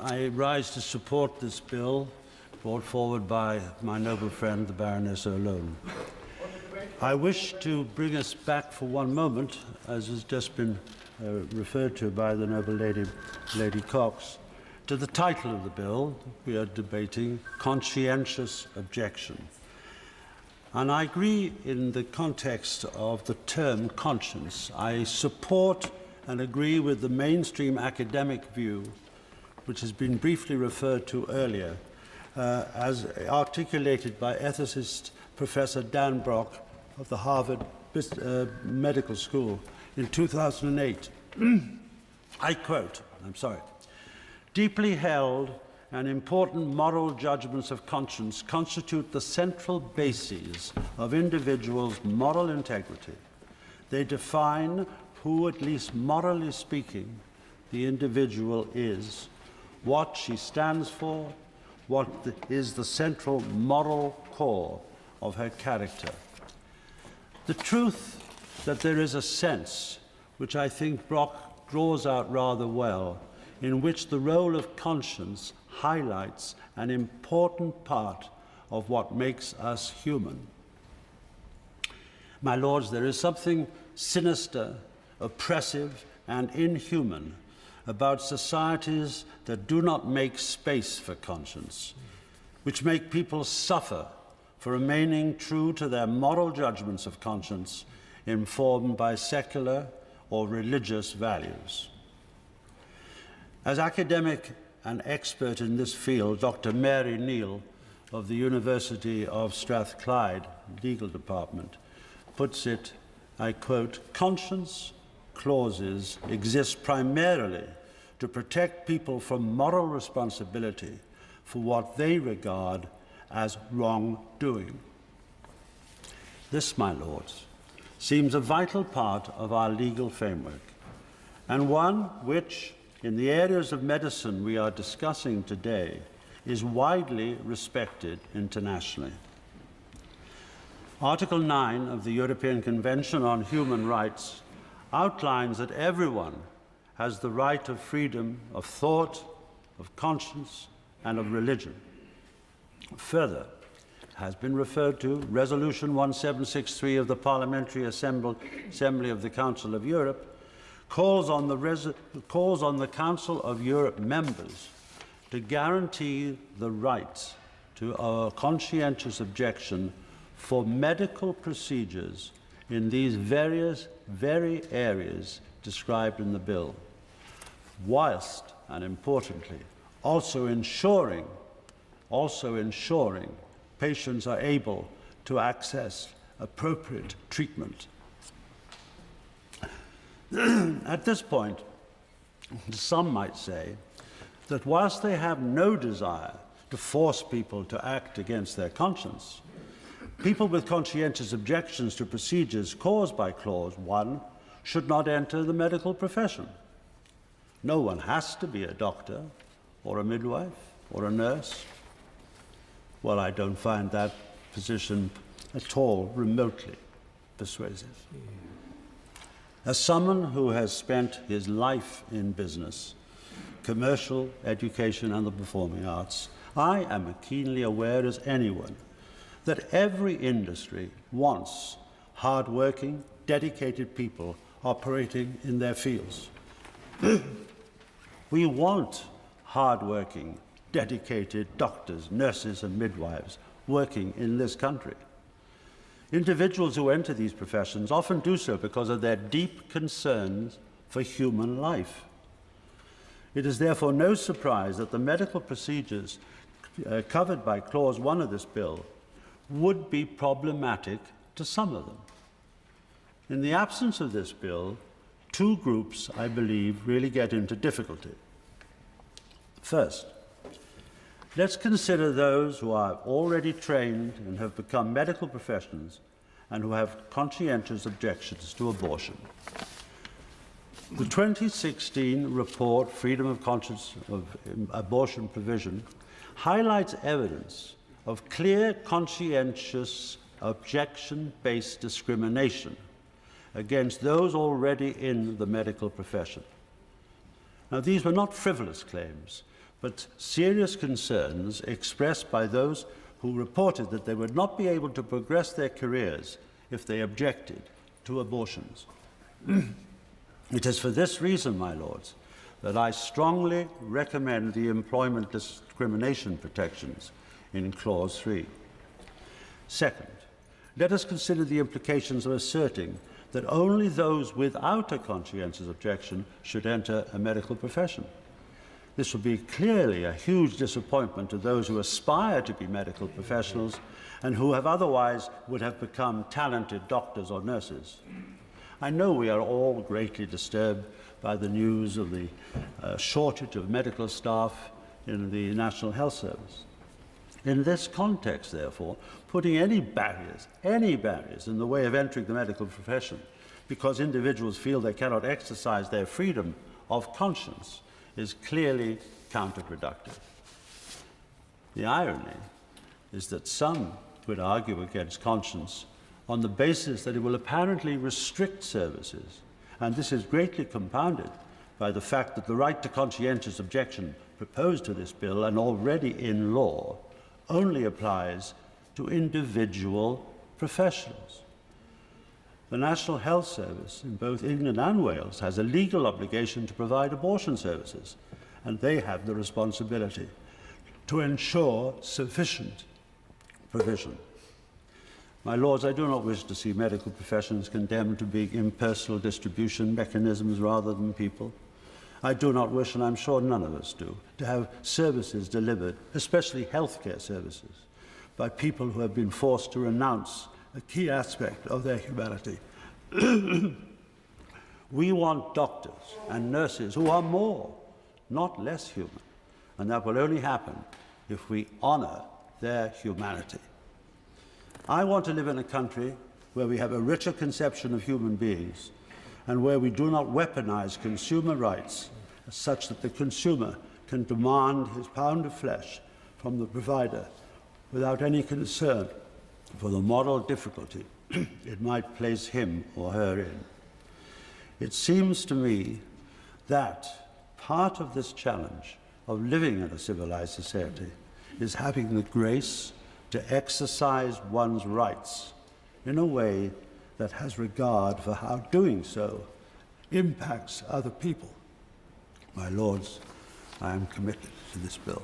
I rise to support this bill brought forward by my noble friend, the Baroness O'Loan. I wish to bring us back for one moment, as has just been referred to by the noble Lady Cox, to the title of the bill we are debating, Conscientious Objection. And I agree in the context of the term conscience. I support and agree with the mainstream academic view, which has been briefly referred to earlier, as articulated by ethicist Professor Dan Brock of the Harvard Medical School in 2008. I quote, "Deeply held and important moral judgments of conscience constitute the central bases of individuals' moral integrity. They define who, at least morally speaking, the individual is, what she stands for, what is the central moral core of her character." The truth that there is a sense, which I think Brock draws out rather well, in which the role of conscience highlights an important part of what makes us human. My lords, there is something sinister, oppressive, and inhuman about societies that do not make space for conscience, which make people suffer for remaining true to their moral judgments of conscience informed by secular or religious values. As academic and expert in this field, Dr. Mary Neal of the University of Strathclyde Legal Department puts it, I quote, "Conscience clauses exist primarily to protect people from moral responsibility for what they regard as wrongdoing." This, my lords, seems a vital part of our legal framework, and one which, in the areas of medicine we are discussing today, is widely respected internationally. Article 9 of the European Convention on Human Rights outlines that everyone has the right of freedom of thought, of conscience, and of religion. Further, has been referred to, Resolution 1763 of the Parliamentary Assembly of the Council of Europe calls on the Council of Europe members to guarantee the right to a conscientious objection for medical procedures in these very areas described in the bill, whilst, and importantly, also ensuring patients are able to access appropriate treatment. At this point, some might say that whilst they have no desire to force people to act against their conscience, people with conscientious objections to procedures caused by Clause 1 should not enter the medical profession. No one has to be a doctor or a midwife or a nurse. Well, I don't find that position at all remotely persuasive. As someone who has spent his life in business, commercial, education, and the performing arts, I am keenly aware as anyone that every industry wants hard-working, dedicated people operating in their fields. We want hard-working, dedicated doctors, nurses, and midwives working in this country. Individuals who enter these professions often do so because of their deep concerns for human life. It is therefore no surprise that the medical procedures covered by Clause 1 of this bill would be problematic to some of them. In the absence of this bill, two groups, I believe, really get into difficulty. First, let's consider those who are already trained and have become medical professionals and who have conscientious objections to abortion. The 2016 report, Freedom of Conscience of Abortion Provision, highlights evidence of clear conscientious objection-based discrimination against those already in the medical profession. Now, these were not frivolous claims, but serious concerns expressed by those who reported that they would not be able to progress their careers if they objected to abortions. It is for this reason, my lords, that I strongly recommend the employment discrimination protections in Clause 3. Second, let us consider the implications of asserting that only those without a conscientious objection should enter a medical profession. This would be clearly a huge disappointment to those who aspire to be medical professionals and who otherwise would have become talented doctors or nurses. I know we are all greatly disturbed by the news of the shortage of medical staff in the National Health Service. In this context, therefore, putting any barriers in the way of entering the medical profession because individuals feel they cannot exercise their freedom of conscience is clearly counterproductive. The irony is that some would argue against conscience on the basis that it will apparently restrict services, and this is greatly compounded by the fact that the right to conscientious objection proposed to this bill and already in law only applies to individual professionals. The National Health Service in both England and Wales has a legal obligation to provide abortion services, and they have the responsibility to ensure sufficient provision. My lords, I do not wish to see medical professions condemned to being impersonal distribution mechanisms rather than people. I do not wish, and I'm sure none of us do, to have services delivered, especially healthcare services, by people who have been forced to renounce a key aspect of their humanity. We want doctors and nurses who are more, not less human, and that will only happen if we honor their humanity. I want to live in a country where we have a richer conception of human beings and where we do not weaponize consumer rights such that the consumer can demand his pound of flesh from the provider without any concern for the moral difficulty it might place him or her in. It seems to me that part of this challenge of living in a civilized society is having the grace to exercise one's rights in a way that has regard for how doing so impacts other people. My lords, I am committed to this bill.